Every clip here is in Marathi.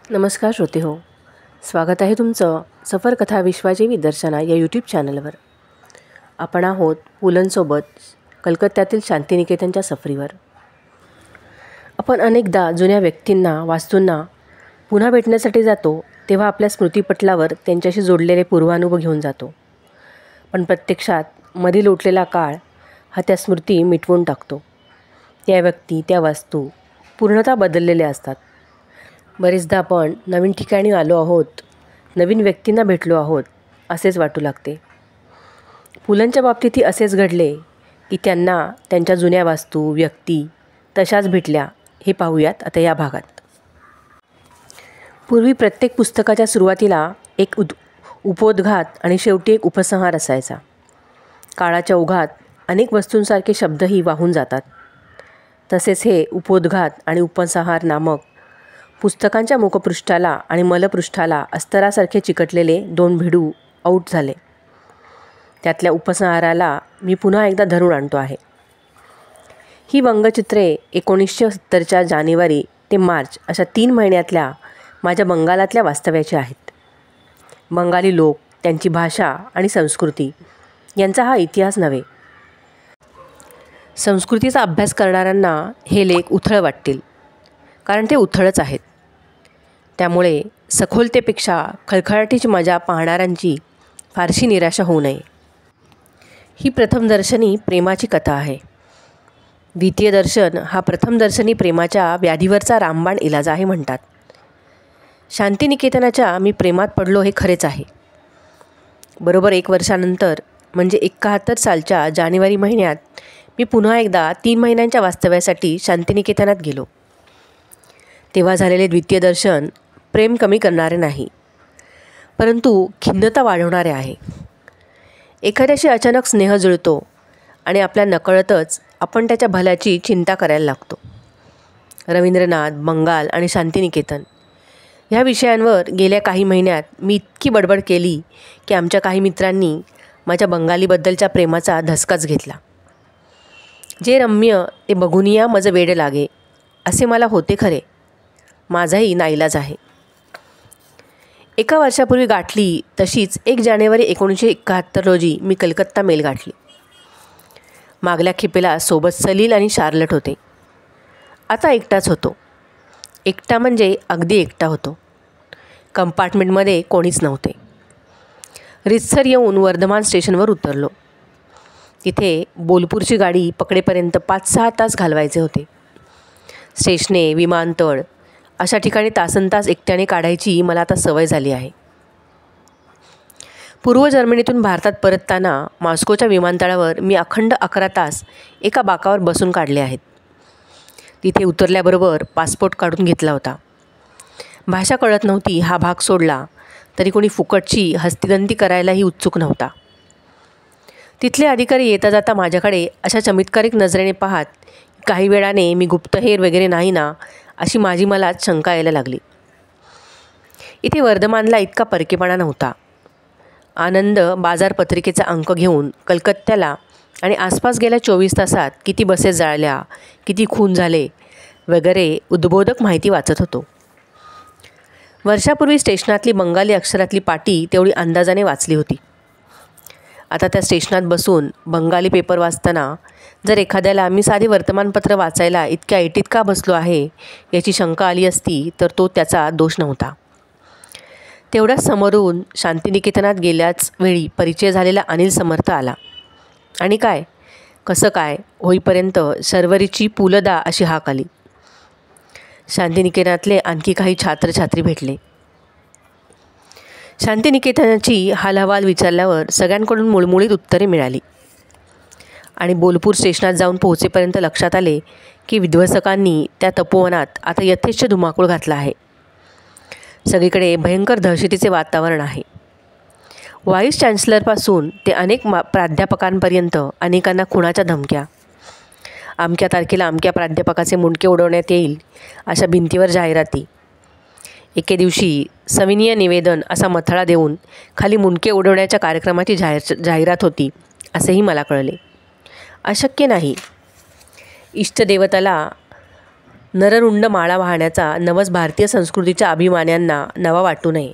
नमस्कार श्रोते हो, स्वागत आहे तुमचं सफर कथा विश्वाची विदर्शना या यूट्यूब चॅनलवर. आपण आहोत पुलंसोबत कलकत्त्यातील शांतिनिकेतनच्या सफरीवर. आपण अनेकदा जुन्या व्यक्तींना, वास्तूंना पुन्हा भेटण्यासाठी जातो तेव्हा आपल्या स्मृतिपटलावर त्यांच्याशी जोडलेले पूर्वानुभव घेऊन जातो. पण प्रत्यक्षात मध्ये लोटलेला काळ हा त्या स्मृती मिटवून टाकतो. त्या व्यक्ती, त्या वास्तू पूर्णतः बदललेल्या असतात. बरेचदा आपण नवीन ठिकाणी आलो आहोत, नवीन व्यक्तींना भेटलो आहोत असेच वाटू लागते. पुलंच्या बाबतीतही असेच घडले की त्यांना त्यांच्या जुन्या वास्तू, व्यक्ती तशाच भेटल्या. हे पाहूयात आता या भागात. पूर्वी प्रत्येक पुस्तकाच्या सुरुवातीला एक उपोद्घात आणि शेवटी एक उपसंहार असायचा. काळाच्या ओघात अनेक वस्तूंसारखे शब्दही वाहून जातात. तसेच हे उपोद्घात आणि उपसंहार नामक पुस्तकांच्या मुखपृष्ठाला आणि मलपृष्ठाला अस्तरासारखे चिकटलेले दोन भिडू आऊट झाले. त्यातल्या उपसंहाराला मी पुन्हा एकदा धरून आणतो आहे. ही व्यंगचित्रे 1970च्या जानेवारी ते मार्च अशा 3 महिन्यातल्या माझ्या बंगालातल्या वास्तव्याची आहेत. बंगाली लोक, त्यांची भाषा आणि संस्कृती यांचा हा इतिहास नव्हे. संस्कृतीचा अभ्यास करणाऱ्यांना हे लेख उथळ वाटतील, कारण ते उथळच आहेत. त्यामुळे सखोलतेपेक्षा खळखळाटीची मजा पाहणाऱ्यांची फारशी निराशा होऊ नये. ही प्रथमदर्शनी प्रेमाची कथा आहे. द्वितीय दर्शन हा प्रथमदर्शनी प्रेमाच्या व्याधीवरचा रामबाण इलाज आहे म्हणतात. शांतिनिकेतनाच्या मी प्रेमात पडलो हे खरेच आहे. बरोबर 1 वर्षानंतर म्हणजे 71 सालच्या जानेवारी महिन्यात मी पुन्हा एकदा 3 महिन्यांच्या वास्तव्यासाठी शांतिनिकेतनात गेलो. तेव्हा झालेले द्वितीय दर्शन प्रेम कमी करणारे नाही, परंतु खिन्नता वाढवणारे आहे. एखाद्याशी अचानक स्नेह जुळतो आणि आपल्या नकळतच आपण त्याच्या भल्याची चिंता करायला लागतो. रवींद्रनाथ, बंगाल आणि शांतिनिकेतन ह्या विषयांवर गेल्या काही महिन्यात मी इतकी बडबड केली की आमच्या काही मित्रांनी माझ्या बंगालीबद्दलच्या प्रेमाचा धसकाच घेतला. जे रम्य ते बघूनिया माझं वेड लागे असे मला होते खरे. माझाही नाईलाज आहे. 1 वर्षापूर्वी गाठली तशीच 1 जानेवारी 1971 रोजी मी कलकत्ता मेल गाठली. मागल्या खेपेला सोबत सलील आणि शार्लट होते. आता एकटाच होतो. एकटा म्हणजे अगदी एकटा होतो. कंपार्टमेंटमध्ये कोणीच नव्हते. रितसर येऊन वर्धमान स्टेशनवर उतरलो. तिथे बोलपूरची गाडी पकडेपर्यंत 5-6 तास घालवायचे होते. स्टेशने, विमानतळ अशा ठिकाणी तासनतास एकट्याने काढायची मला आता सवय झाली आहे. पूर्व जर्मनीतून भारतात परतताना मॉस्कोच्या विमानतळावर मी अखंड 11 तास एका बाकावर बसून काढले आहेत. तिथे उतरल्याबरोबर पासपोर्ट काढून घेतला होता. भाषा कळत नव्हती हा भाग सोडला तरी कोणी फुकटची हस्तिदंती करायलाही उत्सुक नव्हता. तिथले अधिकारी येता जाता माझ्याकडे अशा चमत्कारिक नजरेने पाहत काही वेळाने मी गुप्तहेर वगैरे नाही ना अशी मलाच शंका यायला लागली. इथे वर्धमानला इतका परकेपणा नव्हता. आनंद बाजार पत्रिकेचा अंक घेऊन कलकत्त्याला आणि आसपास गेल्या 24 तासात किती बसेस जाळल्या, किती खून झाले वगैरे उद्बोधक माहिती वाचत होतो. वर्षापूर्वी स्टेशनातली बंगाली अक्षरातली पाटी तेवढी अंदाजाने वाचली होती. आता त्या स्टेशनात बसून बंगाली पेपर वाचताना जर एखाद्याला मी साधे वर्तमानपत्र वाचायला इतक्या ऐटीत का बसलो आहे याची शंका आली असती तर तो त्याचा दोष नव्हता. तेवढ्याच समोरून शांतिनिकेतनात गेल्याच वेळी परिचय झालेला अनिल समर्थ आला आणि काय कसं काय होईपर्यंत शर्वरीची पुलदा अशी हाक आली. शांतिनिकेतनातले आणखी काही छात्रछात्री भेटले. शांतिनिकेतनाची हालहवाल विचारल्यावर सगळ्यांकडून मुळमुळीत उत्तरे मिळाली आणि बोलपूर स्टेशनात जाऊन पोहोचेपर्यंत लक्षात आले की विध्वंसकांनी त्या तपोवनात आता यथेच्छ धुमाकूळ घातला आहे. सगळीकडे भयंकर दहशतीचे वातावरण आहे. व्हाईस चान्सलरपासून ते अनेक प्राध्यापकांपर्यंत अनेकांना खुणाच्या धमक्या. अमक्या तारखेला अमक्या प्राध्यापकाचे मुंडके उडवण्यात येईल अशा भिंतीवर जाहिराती. एके दिवशी सविनीय निवेदन असा मथळा देऊन खाली मुंडके उडवण्याच्या कार्यक्रमाची जाहिरात होती असेही मला कळले. अशक्य नाही. इष्टदेवताला नररुंड माळा वाहण्याचा नवस भारतीय संस्कृतीच्या अभिमान्यांना नवा वाटू नये.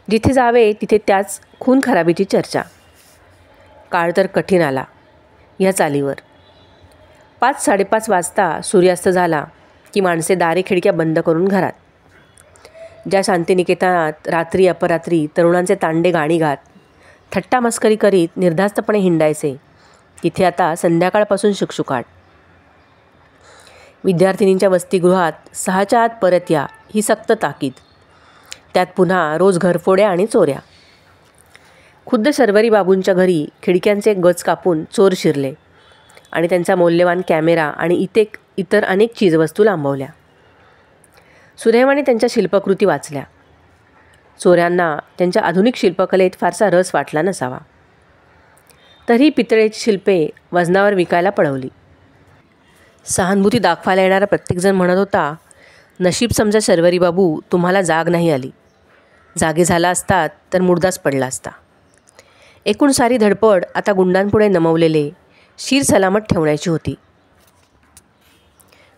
जिथे जावे तिथे त्याच खून खराबीची चर्चा. काळ तर कठीण आला ह्या चालीवर. 5-5:30 वाजता सूर्यास्त झाला की माणसे दारे खिडक्या बंद करून घरात. ज्या शांतिनिकेतनात रात्री अपरात्री तरुणांचे तांडे गाणी गात थट्टा मस्करी करीत निर्धास्तपणे हिंडायचे, तिथे आता संध्याकाळपासून शुकशुकाट. विद्यार्थिनींच्या वसतिगृहात 6च्या आत परत या ही सक्त ताकीद. त्यात पुन्हा रोज घरफोड्या आणि चोऱ्या. खुद्द शर्वरी बाबूंच्या घरी खिडक्यांचे गज कापून चोर शिरले आणि त्यांचा मौल्यवान कॅमेरा आणि इतर अनेक चीजवस्तू लांबवल्या. सुदैवाने त्यांच्या शिल्पकृती वाचल्या. चोऱ्यांना त्यांच्या आधुनिक शिल्पकलेत फारसा रस वाटला नसावा. तरीही पितळेची शिल्पे वजनावर विकायला पळवली. सहानुभूती दाखवायला येणारा प्रत्येकजण म्हणत होता, नशीब समजा शर्वरी बाबू तुम्हाला जाग नाही आली. जागे झाला असतात तर मुर्दाच पडला असता. एकूण सारी धडपड आता गुंडांपुढे नमवलेले शिर सलामत ठेवण्याची होती.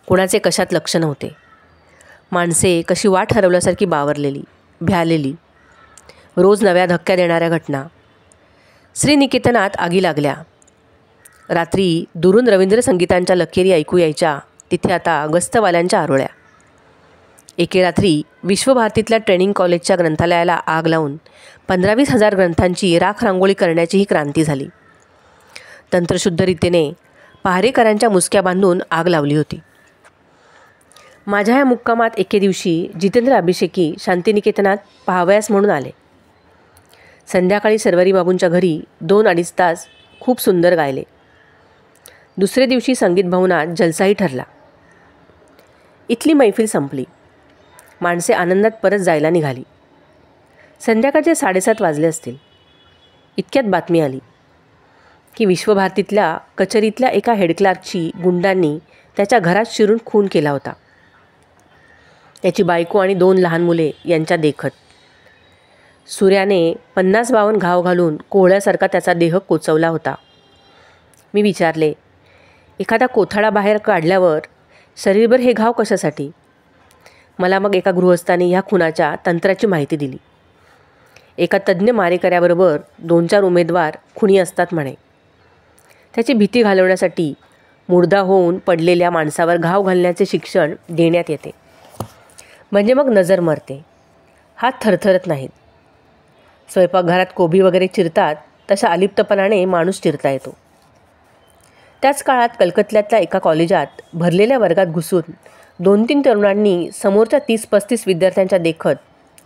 कुणाचे कशात लक्ष नव्हते. माणसे कशी वाट हरवल्यासारखी बावरलेली, भ्यालेली. रोज नव्या धक्क्या देणाऱ्या घटना. श्रीनिकेतनात आगी लागल्या. रात्री दुरून रवींद्र संगीतांच्या लकेरी ऐकू यायच्या, तिथे आता गस्तवाल्यांच्या आरोळ्या. एके रात्री विश्वभारतीतल्या ट्रेनिंग कॉलेजच्या ग्रंथालयाला आग लावून 15-20 हजार ग्रंथांची राख रांगोळी करण्याची ही क्रांती झाली. तंत्रशुद्ध रीतीने पहारेकरांच्या मुसक्या बांधून आग लावली होती. माझ्या या मुक्कामात एके दिवशी जितेंद्र अभिषेकी शांतिनिकेतनात पाहावयास म्हणून आले. संध्याकाळी शर्वरी बाबूंच्या घरी 2-2.5 तास खूप सुंदर गायले. दुसरे दिवशी संगीत भवनात जलसाही ठरला. इथली मैफिल संपली. माणसे आनंदात परत जायला निघाली. संध्याकाळचे 7:30 वाजले असतील. इतक्यात बातमी आली की विश्वभारतीतल्या कचेरीतल्या एका हेडक्लार्कची गुंडांनी त्याच्या घरात शिरून खून केला होता. त्याची बायको आणि 2 लहान मुले यांच्या देखत. सूर्याने 50-52 घाव घालून कोहळ्यासारखा त्याचा देह कोचवला होता. मी विचारले, एखादा कोथळा बाहेर काढल्यावर शरीरभर हे घाव कशासाठी? मला मग एका गृहस्थाने ह्या खुनाच्या तंत्राची माहिती दिली. एका तज्ज्ञ मारेकऱ्याबरोबर 2-4 उमेदवार खुनी असतात म्हणे. त्याची भीती घालवण्यासाठी मुर्दा होऊन पडलेल्या माणसावर घाव घालण्याचे शिक्षण देण्यात येते. म्हणजे मग नजर मरते. हात थरथरत नाहीत. स्वयंपाकघरात कोबी वगैरे चिरतात तशा अलिप्तपणाने माणूस चिरता येतो. त्याच काळात कलकत्त्यातल्या एका कॉलेजात भरलेल्या वर्गात घुसून 2-3 तरुणांनी समोरच्या 30-35 विद्यार्थ्यांच्या देखत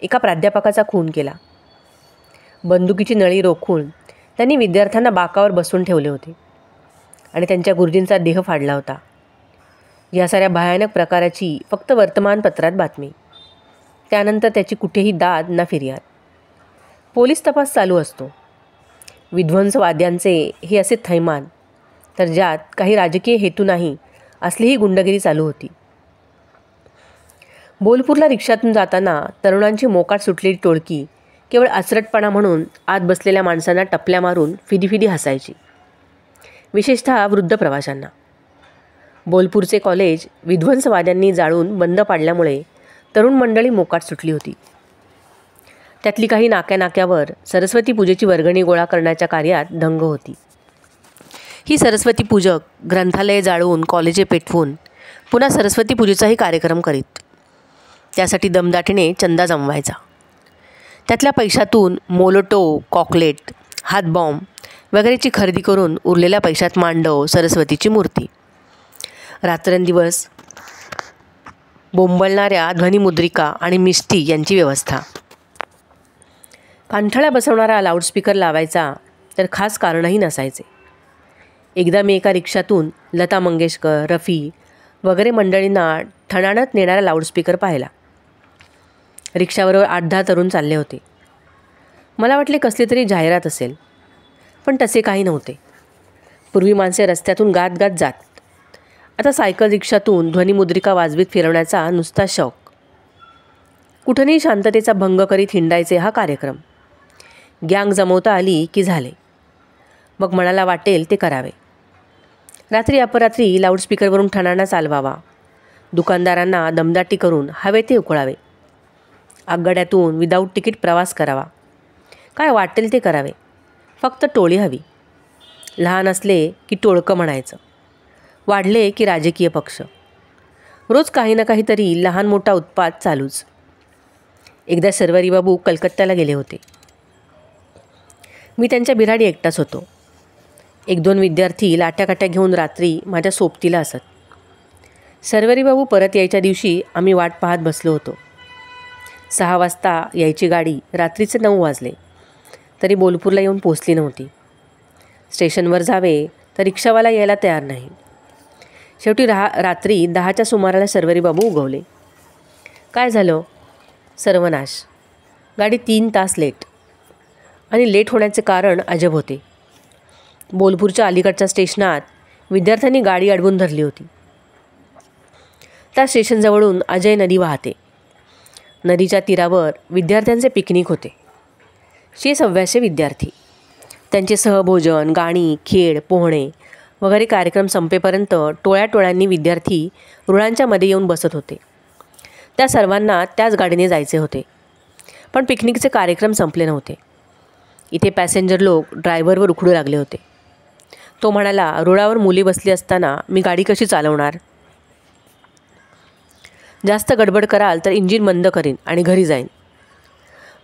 एका प्राध्यापकाचा खून केला. बंदुकीची नळी रोखून त्यांनी विद्यार्थ्यांना बाकावर बसवून ठेवले होते आणि त्यांच्या गुरुजींचा देह फाडला होता. या साऱ्या भयानक प्रकाराची फक्त वर्तमानपत्रात बातमी. त्यानंतर त्याची कुठेही दाद ना फिर्याद. पोलीस तपास चालू असतो. विध्वंसवाद्यांचे हे असे थैमान, तर ज्यात काही राजकीय हेतू नाही असली ही गुंडगिरी चालू होती. बोलपूरला रिक्षातून जाताना तरुणांची मोकाट सुटलेली टोळकी केवळ आचरटपणा म्हणून आत बसलेल्या माणसांना टपल्या मारून फिदी हसायची, विशेषतः वृद्ध प्रवाशांना. बोलपूरचे कॉलेज विध्वंसवाद्यांनी जाळून बंद पाडल्यामुळे तरुण मंडळी मोकाट सुटली होती. त्यातली काही नाक्यावर सरस्वती पूजेची वर्गणी गोळा करण्याच्या कार्यात दंग होती. ही सरस्वती पूजक ग्रंथालये जाळून, कॉलेजे पेटवून पुन्हा सरस्वती पूजेचाही कार्यक्रम करीत. त्यासाठी दमदाटीने चंदा जमवायचा. त्यातल्या पैशातून मोलोटो, कॉकलेट, हातबॉम्ब वगैरेची खरेदी करून उरलेल्या पैशात मांडव, सरस्वतीची मूर्ती. रात्रंदिवस बोंबलणाऱ्या ध्वनिमुद्रिका आणि मिष्टी यांची व्यवस्था. कानठळ्या बसवणारा लाऊडस्पीकर लावायचा तर खास कारणही नसायचे. एकदा मी एका रिक्षातून लता मंगेशकर, रफी वगैरे मंडळींना ठणाणत नेणारा लाऊडस्पीकर पाहिला. रिक्षाबरोबर 8-10 तरुण चालले होते. मला वाटले कसली तरी जाहिरात असेल, पण तसे काही नव्हते. पूर्वी माणसे रस्त्यातून गात जात. आता सायकल रिक्षातून ध्वनिमुद्रिका वाजवीत फिरवण्याचा नुसता शौक. कुठेही शांततेचा भंग करीत हिंडायचे हा कार्यक्रम. गँग जमवता आली की झाले. मग मनाला वाटेल ते करावे. रात्री अपरात्री लाऊडस्पीकरवरून ठणाणा चालवावा, दुकानदारांना दमदाटी करून हवे ते उकळावे, आगगाड्यातून विदाऊट तिकीट प्रवास करावा, काय वाटेल ते करावे, फक्त टोळी हवी. लहान असले की टोळकं म्हणायचं, वाढले की राजकीय पक्ष. रोज काही ना काहीतरी लहान मोठा उत्पात चालूच. एकदा शर्वरी बाबू कलकत्त्याला गेले होते. मी त्यांच्या बिराडी एकटाच होतो. 1-2 विद्यार्थी लाट्याकाट्या घेऊन रात्री माझ्या सोबतीला असत. शर्वरी बाबू परत यायच्या दिवशी आम्ही वाट पाहत बसलो होतो. 6 वाजता यायची गाडी रात्रीचे 9 वाजले तरी बोलपूरला येऊन पोचली नव्हती. स्टेशनवर जावे तर रिक्षावाला यायला तयार नाही. शेवटी रात्री 10च्या सुमाराला शर्वरी बाबू उगवले. काय झालं? सर्वनाश. गाडी 3 तास लेट. आणि लेट होण्याचे कारण अजब होते. बोलपूरच्या अलीकडच्या स्टेशनात विद्यार्थ्यांनी गाडी अडवून धरली होती. त्या स्टेशनजवळून अजय नदी वाहते. नदीच्या तीरावर विद्यार्थ्यांचे पिकनिक होते. 600 विद्यार्थी. त्यांचे सहभोजन, गाणी, खेळ, पोहणे वगैरे कार्यक्रम संपेपर्यंत टोळ्याटोळ्यांनी विद्यार्थी रुळांच्या मध्ये येऊन बसत होते. त्या सर्वांना त्याच गाडीने जायचे होते. पण पिकनिकचे कार्यक्रम संपले नव्हते. इथे पॅसेंजर लोक ड्रायव्हरवर उखडू लागले होते. तो म्हणाला, रुळावर मुली बसली असताना मी गाडी कशी चालवणार? जास्त गडबड कराल तर इंजिन बंद करीन आणि घरी जाईन.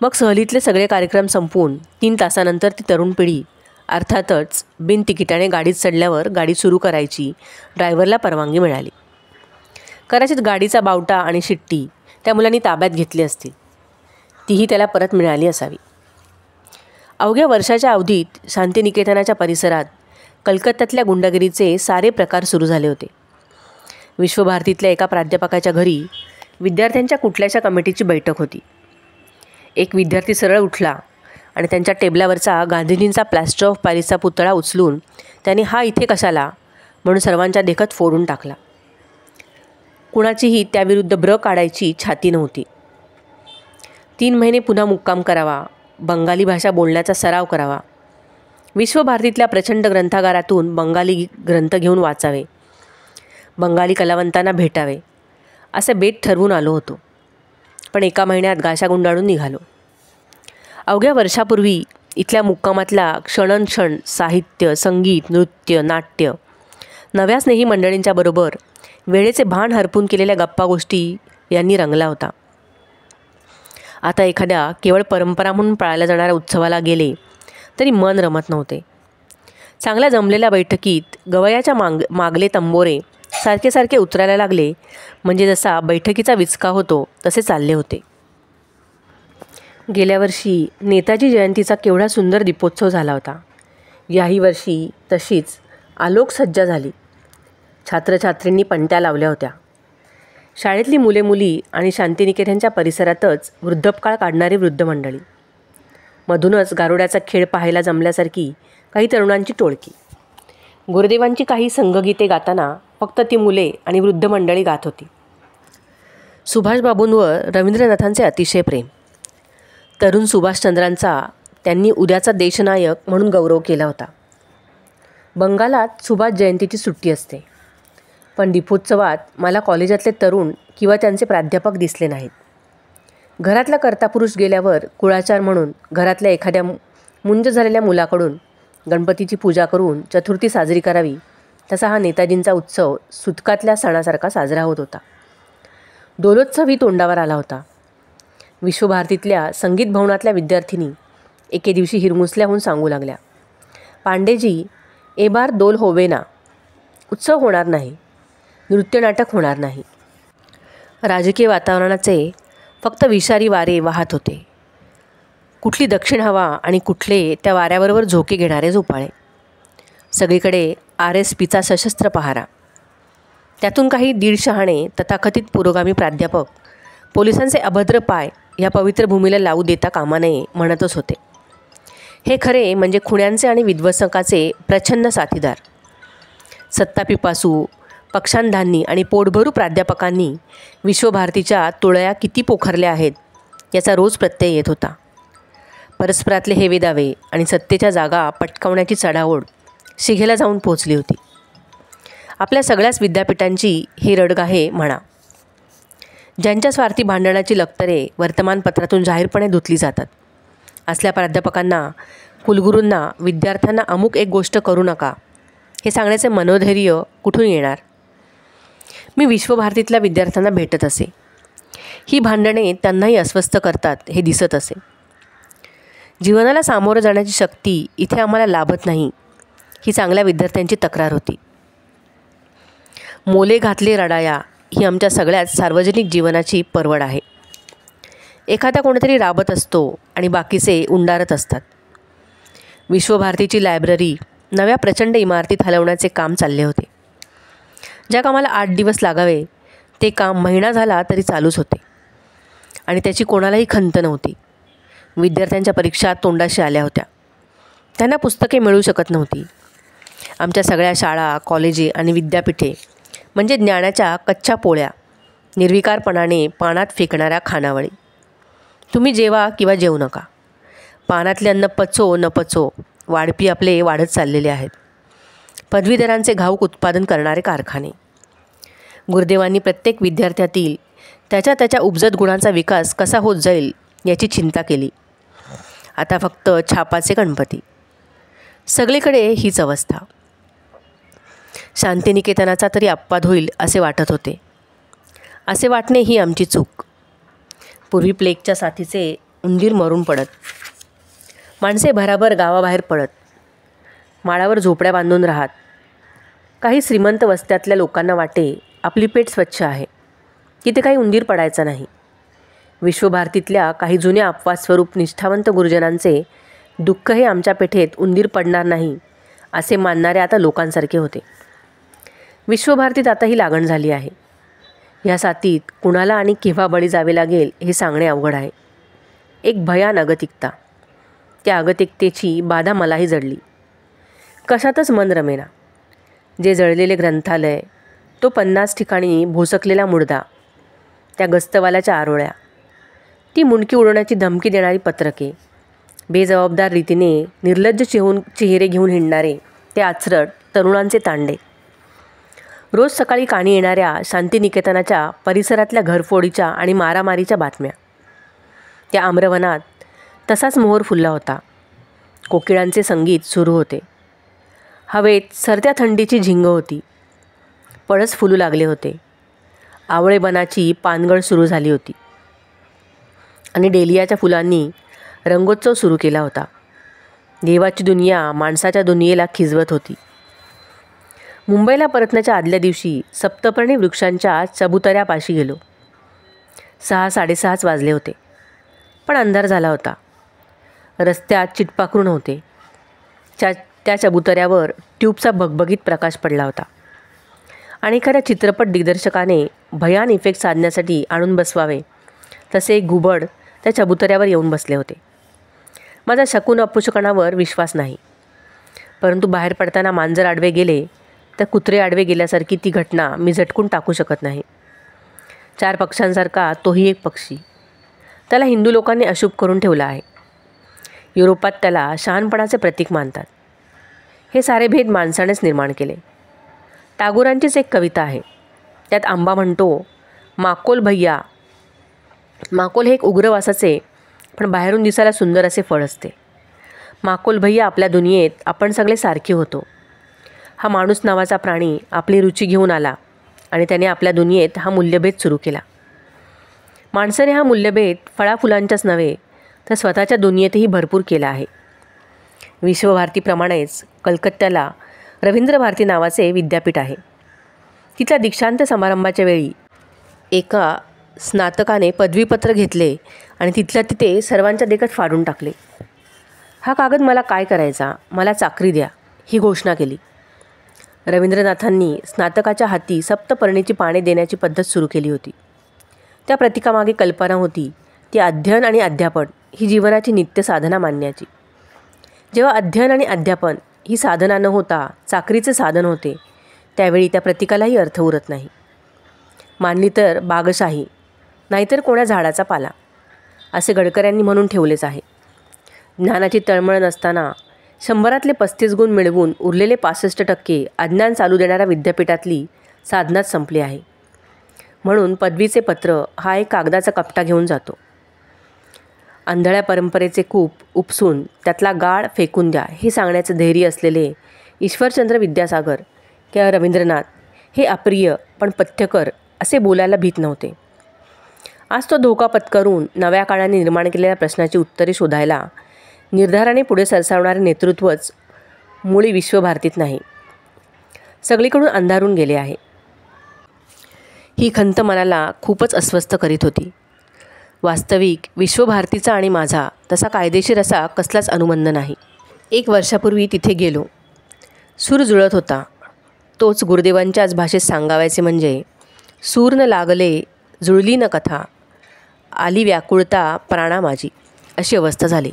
मग सहलीतले सगळे कार्यक्रम संपवून 3 तासानंतर ती तरुण पिढी अर्थातच बिन तिकिटाने गाडीत चढल्यावर गाडी सुरू करायची ड्रायव्हरला परवानगी मिळाली. कदाचित गाडीचा बावटा आणि शिट्टी त्या मुलांनी ताब्यात घेतली असती. तीही त्याला परत मिळाली असावी. अवघ्या वर्षाच्या अवधीत शांतिनिकेतनाच्या परिसरात कलकत्त्यातल्या गुंडागिरीचे सारे प्रकार सुरू झाले होते. विश्वभारतीतल्या एका प्राध्यापकाच्या घरी विद्यार्थ्यांच्या कुठल्याशा कमिटीची बैठक होती. एक विद्यार्थी सरळ उठला आणि त्यांच्या टेबलावरचा गांधीजींचा प्लॅस्टर ऑफ पॅरिसचा पुतळा उचलून त्याने हा इथे कशाला म्हणून सर्वांच्या देखत फोडून टाकला. कुणाचीही त्याविरुद्ध ब्र काढायची छाती नव्हती. 3 महिने पुन्हा मुक्काम करावा, बंगाली भाषा बोलण्याचा सराव करावा, विश्वभारतीतल्या प्रचंड ग्रंथागारातून बंगाली ग्रंथ घेऊन वाचावे, बंगाली कलावंतांना भेटावे असे बेत ठरवून आलो होतो. पण 1 महिन्यात गाशा गुंडाळून निघालो. अवघ्या वर्षापूर्वी इथल्या मुक्कामातला क्षणनक्षण साहित्य, संगीत, नृत्य, नाट्य, नव्या स्नेही मंडळींच्या बरोबर वेळेचे भान हरपून केलेल्या गप्पा गोष्टी यांनी रंगला होता. आता एखाद्या केवळ परंपरा म्हणून पाळल्या जाणाऱ्या उत्सवाला गेले तरी मन रमत नव्हते. चांगल्या जमलेल्या बैठकीत गवयाच्या मागले तंबोरे सारखे सारखे उतरायला लागले म्हणजे जसा बैठकीचा विचका होतो तसे चालले होते. गेल्या वर्षी नेताजी जयंतीचा केवढा सुंदर दीपोत्सव झाला होता. याही वर्षी तशीच आलोक सज्जा झाली. छात्रछात्रींनी पणत्या लावल्या होत्या. शाळेतली मुले मुली आणि शांतिनिकेतनच्या परिसरातच वृद्धपकाळ काढणारी वृद्ध मंडळी. मधूनच गारुड्याचा खेळ पाहायला जमल्यासारखी काही तरुणांची टोळकी. गुरुदेवांची काही संघगीते गाताना फक्त ती मुले आणि वृद्ध मंडळी गात होती. सुभाषबाबूंवर रवींद्रनाथांचे अतिशय प्रेम. तरुण सुभाषचंद्रांचा त्यांनी उद्याचा देशनायक म्हणून गौरव केला होता. बंगालात सुभाष जयंतीची सुट्टी असते. पण दीपोत्सवात मला कॉलेजातले तरुण किंवा त्यांचे प्राध्यापक दिसले नाहीत. घरातला कर्तापुरुष गेल्यावर कुळाचार म्हणून घरातल्या एखाद्या मुंज झालेल्या मुलाकडून गणपतीची पूजा करून चतुर्थी साजरी करावी तसा हा नेताजींचा उत्सव सुतकातल्या सणासारखा साजरा होत होता. दोलोत्सवही तोंडावर आला होता. विश्वभारतीतल्या संगीत भवनातल्या विद्यार्थिनी एके दिवशी हिरमुसल्याहून सांगू लागल्या, पांडेजी, ए बार दोल होवे ना. उत्सव होणार नाही, नृत्य नाटक होणार नाही. राजकीय वातावरणाचे फक्त विषारी वारे वाहत होते. कुठली दक्षिण हवा आणि कुठले त्या वाऱ्याबरोबर झोके घेणारे झोपाळे. सगळीकडे RSPचा सशस्त्र पहारा. त्यातून काही 150 शहाणे तथाकथित पुरोगामी प्राध्यापक पोलिसांचे अभद्र पाय या पवित्र भूमीला लावू देता कामा नये म्हणतच होते. हे खरे म्हणजे खुण्यांचे आणि विध्वंसकाचे प्रच्छन्न साथीदार. सत्तापिपासू, पक्षांधांनी आणि पोटभरू प्राध्यापकांनी विश्वभारतीच्या तुळया किती पोखरल्या आहेत याचा रोज प्रत्यय येत होता. परस्परातले हेवेदावे आणि सत्तेच्या जागा पटकावण्याची चढाओढ शिगेला जाऊन पोहोचली होती. आपल्या सगळ्याच विद्यापीठांची ही रडगाहे म्हणा. ज्यांच्या स्वार्थी भांडणाची लक्तरे वर्तमानपत्रातून जाहीरपणे धुतली जातात, असल्या प्राध्यापकांना, कुलगुरूंना विद्यार्थ्यांना अमुक एक गोष्ट करू नका हे सांगण्याचे मनोधैर्य कुठून येणार? मी विश्वभारतीतल्या विद्यार्थ्यांना भेटत असे. ही भांडणे त्यांनाही अस्वस्थ करतात हे दिसत असे. जीवनाला सामोरं जाण्याची शक्ती इथे आम्हाला लाभत नाही ही चांगल्या विद्यार्थ्यांची तक्रार होती. मोले घातले रडाया ही आमच्या सगळ्याच सार्वजनिक जीवनाची परवड आहे. एखादा कोणीतरी राबत असतो आणि बाकीचे उंडारत असतात. विश्वभारतीची लायब्ररी नव्या प्रचंड इमारतीत हलवण्याचे काम चालले होते. ज्या कामाला 8 दिवस लागावे ते काम महिना झाला तरी चालूच होते आणि त्याची कोणालाही खंत नव्हती. विद्यार्थ्यांच्या परीक्षा तोंडाशी आल्या होत्या. त्यांना पुस्तके मिळू शकत नव्हती. आमच्या सगळ्या शाळा, कॉलेजे आणि विद्यापीठे म्हणजे ज्ञानाच्या कच्च्या पोळ्या, निर्विकारपणाने पानात फेकणाऱ्या खानावळी. तुम्ही जेवा किंवा जेवू नका. पानातले अन्न पचो न पचो, वाढपी आपले वाढत चाललेले आहेत. पदवीधरांचे घाऊक उत्पादन करणारे कारखाने. गुरुदेवांनी प्रत्येक विद्यार्थ्यातील त्याच्या त्याच्या उपजत गुणांचा विकास कसा होत जाईल याची चिंता केली. आता फक्त छापाचे गणपती. सगळीकडे हीच अवस्था. शांतिनिकेतनाचा तरी अपवाद होईल असे वाटत होते. असे वाटणे ही आमची चूक. पूर्वी प्लेगच्या साथीचे उंदीर मरून पडत. माणसे भराभर गावाबाहेर पडत. माळावर झोपड्या बांधून राहत. काही श्रीमंत वस्त्यातल्या लोकांना वाटे आपली पेट स्वच्छ आहे, तिथे काही उंदीर पडायचा नाही. विश्वभारतीतल्या काही जुन्या अपवादस्वरूप निष्ठावंत गुरुजनांचे दुःख हे आमच्या पेठेत उंदीर पडणार नाही असे मानणारे आता लोकांसारखे होते. विश्वभारतीत आता ही लागण झाली आहे. ह्या साथीत कुणाला आणि केव्हा बळी जावे लागेल हे सांगणे अवघड आहे. एक भयान अगतिकता. त्या अगतिकतेची बाधा मलाही जडली. कशातच मन रमेना. जे जळलेले ग्रंथालय, तो 50 ठिकाणी भोसकलेला मुडदा, त्या गस्तवाल्याच्या आरोळ्या, ती मुंडकी उडवण्याची धमकी देणारी पत्रके, बेजबाबदार रीतीने निर्लज्ज चेहरे घेऊन हिंडणारे ते आचरट तरुणांचे तांडे, रोज सकाळी कानी येणाऱ्या शांतिनिकेतनाच्या परिसरातल्या घरफोडीच्या आणि मारामारीच्या बातम्या. त्या आम्रवनात तसाच मोहर फुलला होता. कोकिळांचे संगीत सुरू होते. हवेत सरत्या थंडीची झिंग होती. पळस फुलू लागले होते. आवळेबनाची पानगळ सुरू झाली होती आणि डेलियाच्या फुलांनी रंगोत्सव सुरू केला होता. देवाची दुनिया माणसाच्या दुनियेला खिजवत होती. मुंबईला परतण्याच्या आदल्या दिवशी सप्तपर्णी वृक्षांच्या चबुतऱ्यापाशी गेलो. 6-6:30 वाजले होते, पण अंधार झाला होता. रस्त्यात चिटपाखरू होते. त्या चबुतऱ्यावर ट्यूबचा भगभगीत प्रकाश पडला होता आणि एखाद्या चित्रपट दिग्दर्शकाने भयान इफेक्ट साधण्यासाठी आणून बसवावे तसे एक घुबड त्या चबुतऱ्यावर येऊन बसले होते. माझा शकून अपुशकणावर विश्वास नाही, परंतु बाहेर पडताना मांजर आडवे गेले तर कुत्रे आडवे गेल्यासारखी ती घटना मी झटकून टाकू शकत नाही. 4 पक्ष्यांसारखा तोही एक पक्षी. त्याला हिंदू लोकांनी अशुभ करून ठेवला आहे. युरोपात त्याला शहाणपणाचे प्रतीक मानतात. हे सारे भेद माणसानेच निर्माण केले. टागोरांचीच एक कविता आहे. त्यात आंबा म्हणतो, माकोल भैया. माकोल हे एक उग्रवासाचे पण बाहेरून दिसायला सुंदर असे फळ असते. माकोल भैया आपल्या दुनियेत आपण सगळे सारखे होतो. हा माणूस नावाचा प्राणी आपली रुची घेऊन आला आणि त्याने आपल्या दुनियेत हा मूल्यभेद सुरू केला. माणसाने हा मूल्यभेद फळाफुलांच्याच नव्हे तर स्वतःच्या दुनियेतही भरपूर केला आहे. विश्वभारतीप्रमाणेच कलकत्त्याला रवींद्र भारती नावाचे विद्यापीठ आहे. तिथल्या दीक्षांत समारंभाच्या वेळी एका स्नातकाने पदवीपत्र घेतले आणि तिथल्या तिथे सर्वांच्या देखत फाडून टाकले. हा कागद मला काय करायचा, मला चाकरी द्या, ही घोषणा केली. रवींद्रनाथांनी स्नातकाच्या हाती सप्तपर्णीची पाने देण्याची पद्धत सुरू केली होती. त्या प्रतीकामागे कल्पना होती ती अध्ययन आणि अध्यापन ही जीवनाची नित्य साधना मानण्याची. जेव्हा अध्ययन आणि अध्यापन ही साधना न होता चाकरीचे साधन होते, त्यावेळी त्या प्रतीकालाही अर्थ उरत नाही. मानली तर बागशाही, नाहीतर कोण्या झाडाचा पाला, असे गडकऱ्यांनी म्हणून ठेवलेच आहे. ज्ञानाची तळमळ नसताना 100रातले 35 गुण मिळवून उरलेले 65% अज्ञान चालू देणाऱ्या विद्यापीठातली साधनाच संपली आहे. म्हणून पदवीचे पत्र हा एक कागदाचा कपटा घेऊन जातो. आंधळ्या परंपरेचे कूप उपसून त्यातला गाळ फेकून द्या हे सांगण्याचं धैर्य असलेले ईश्वरचंद्र विद्यासागर किंवा रवींद्रनाथ हे अप्रिय पण पथ्यकर असे बोलायला भीत नव्हते. आज तो धोका पत्करून नव्या काळाने निर्माण केलेल्या प्रश्नाची उत्तरे शोधायला निर्धाराने पुढे सरसावणारे नेतृत्वच मुळी विश्वभारतीत नाही, सगळीकडून अंधारून गेले आहे. ही खंत मनाला खूपच अस्वस्थ करीत होती. वास्तविक विश्वभारतीचा आणि माझा तसा कायदेशीर असा कसलाच अनुबंध नाही. 1 वर्षापूर्वी तिथे गेलो. सूर जुळत होता. तोच गुरुदेवांच्याच भाषेत सांगावायचे म्हणजे सूर न लागले जुळली न कथा, आली व्याकुळता प्राणा माझी अशी अवस्था झाली.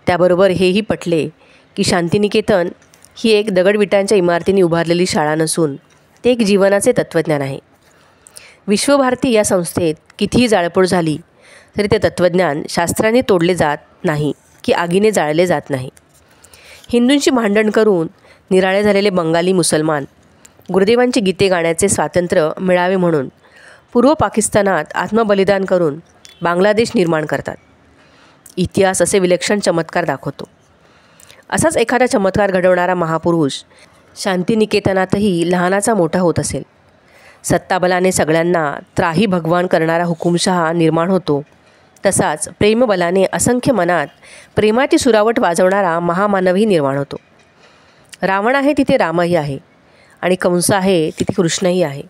त्याबरोबर हेही पटले की शांतिनिकेतन ही एक दगडविटांच्या इमारतीने उभारलेली शाळा नसून ते एक जीवनाचे तत्त्वज्ञान आहे. विश्वभारती या संस्थेत कितीही जाळपोळ झाली तरी ते तत्त्वज्ञान शास्त्राने तोडले जात नाही की आगीने जाळले जात नाही. हिंदूंशी भांडण करून निराळे झालेले बंगाली मुसलमान गुरुदेवांची गीते गाण्याचे स्वातंत्र्य मिळावे म्हणून पूर्व पाकिस्तानात आत्मबलिदान करून बांगलादेश निर्माण करतात. इतिहास असे विलक्षण चमत्कार दाखवतो. असाच एखादा चमत्कार घडवणारा महापुरुष शांतिनिकेतनातही लहानाचा मोठा होत असेल. सत्ताबलाने सगळ्यांना त्राही भगवान करणारा हुकुमशहा निर्माण होतो, तसाच प्रेमबलाने असंख्य मनात प्रेमाची सुरावट वाजवणारा महामानवही निर्माण होतो. रावण आहे तिथे रामही आहे आणि कंस आहे तिथे कृष्णही आहे.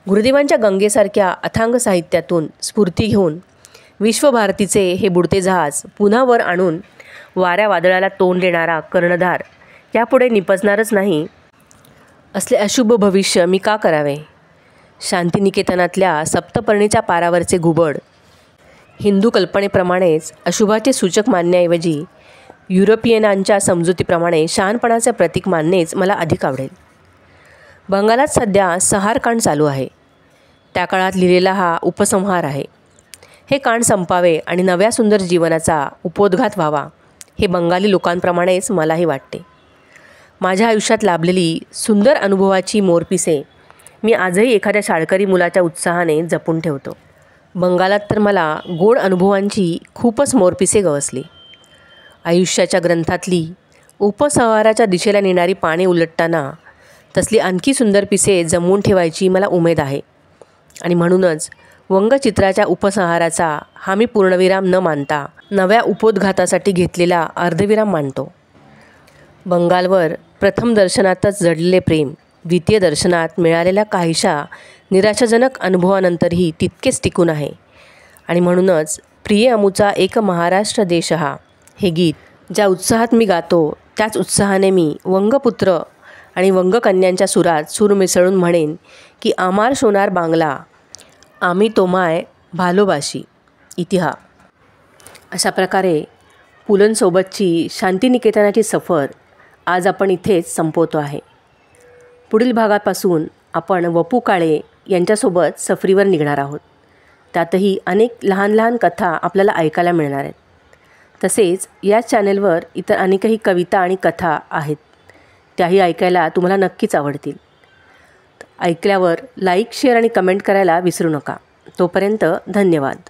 गुरुदेवांच्या गंगेसारख्या अथांग साहित्यातून स्फूर्ती घेऊन विश्वभारतीचे हे बुडते जहाज पुन्हा वर आणून वाऱ्या वादळाला तोंड देणारा कर्णधार यापुढे निपजणारच नाही असले अशुभ भविष्य मी का करावे. शांतिनिकेतनातल्या सप्तपर्णीच्या पारावरचे घुबड हिंदू कल्पनेप्रमाणेच अशुभाचे सूचक मानण्याऐवजी युरोपियनांच्या समजुतीप्रमाणे शहाणपणाचे प्रतीक मानणेच मला अधिक आवडेल. बंगालात सध्या संहार कांड चालू आहे. त्या काळात लिहिलेला हा उपसंहार आहे. हे कांड संपावे आणि नव्या सुंदर जीवनाचा उपोद्घात व्हावा हे बंगाली लोकांप्रमाणेच मलाही वाटते. माझ्या आयुष्यात लाभलेली सुंदर अनुभवाची मोरपिसे मी आजही एखाद्या शाळकरी मुलाच्या उत्साहाने जपून ठेवतो. बंगालात तर मला गोड अनुभवांची खूपच मोरपिसे गवसली. आयुष्याच्या ग्रंथातली उपसंहाराच्या दिशेला नेणारी पाने उलटताना तसली आणखी सुंदर पिसे जमवून ठेवायची मला उमेद आहे आणि म्हणूनच वंगचित्राच्या उपसंहाराचा हा मी पूर्णविराम न मानता नव्या उपोद्घातासाठी घेतलेला अर्धविराम मानतो. बंगालवर प्रथम दर्शनातच जडलेले प्रेम द्वितीय दर्शनात मिळालेल्या काहीशा निराशाजनक अनुभवानंतरही तितकेच टिकून आहे आणि म्हणूनच प्रिय अमुचा एक महाराष्ट्र देश हा हे गीत ज्या उत्साहात मी गातो त्याच उत्साहाने मी वंगपुत्र आणि वंगकन्यांच्या सुरात सूर मिसळून म्हणेन की आमार सोनार बांगला आम्ही तोमाय भालोबाशी इतिहा. अशा प्रकारे पुलंसोबतची शांतिनिकेतनाची सफर आज आपण इथेच संपवतो आहे. पुढील भागापासून आपण वपू काळे यांच्यासोबत सफरीवर निघणार आहोत. त्यातही अनेक लहान लहान कथा आपल्याला ऐकायला मिळणार आहेत. तसेच या चॅनलवर इतर अनेकही कविता आणि कथा आहेत, त्याही ऐकायला तुम्हाला नक्कीच आवडतील. ऐकल्यावर लाईक, शेअर आणि कमेंट करायला विसरू नका. तोपर्यंत धन्यवाद.